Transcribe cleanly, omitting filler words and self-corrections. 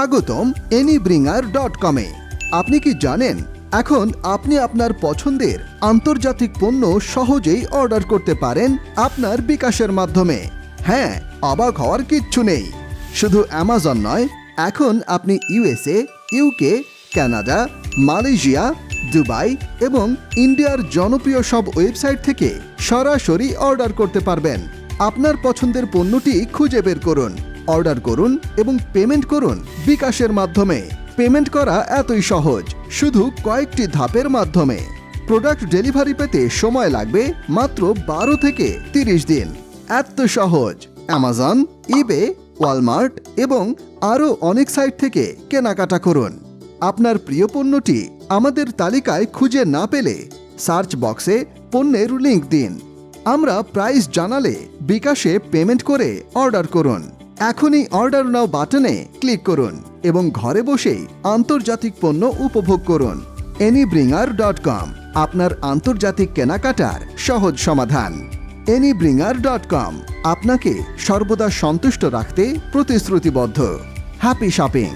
স্বাগতম anybringer.com-এ। আপনি কি জানেন এখন আপনি আপনার পছন্দের আন্তর্জাতিক পণ্য সহজেই অর্ডার করতে পারেন আপনার বিকাশের মাধ্যমে। হ্যাঁ, অবাক হওয়ার কিচ্ছু নেই। শুধু অ্যামাজন নয়, এখন আপনি USA, UK, Canada, Malaysia, Dubai এবং ইন্ডিয়ার জনপ্রিয় সব ওয়েবসাইট থেকে সরাসরি অর্ডার করতে পারবেন। আপনার পছন্দের পণ্যটি খুঁজে বের করুন, অর্ডার করুন এবং পেমেন্ট করুন বিকাশের মাধ্যমে। পেমেন্ট করা এতই সহজ, শুধু কয়েকটি ধাপের মাধ্যমে। প্রোডাক্ট ডেলিভারি পেতে সময় লাগবে মাত্র 12 থেকে 30 দিন। এত সহজ। অ্যামাজন, ইবে, ওয়ালমার্ট এবং আরও অনেক সাইট থেকে কেনাকাটা করুন। আপনার প্রিয় পণ্যটি আমাদের তালিকায় খুঁজে না পেলে সার্চ বক্সে পণ্যের লিংক দিন। আমরা প্রাইস জানালে বিকাশে পেমেন্ট করে অর্ডার করুন। এখনই অর্ডার নাও বাটনে ক্লিক করুন এবং ঘরে বসেই আন্তর্জাতিক পণ্য উপভোগ করুন। anybringer.com, আপনার আন্তর্জাতিক কেনাকাটার সহজ সমাধান। anybringer.com আপনাকে সর্বদা সন্তুষ্ট রাখতে প্রতিশ্রুতিবদ্ধ। Happy shopping.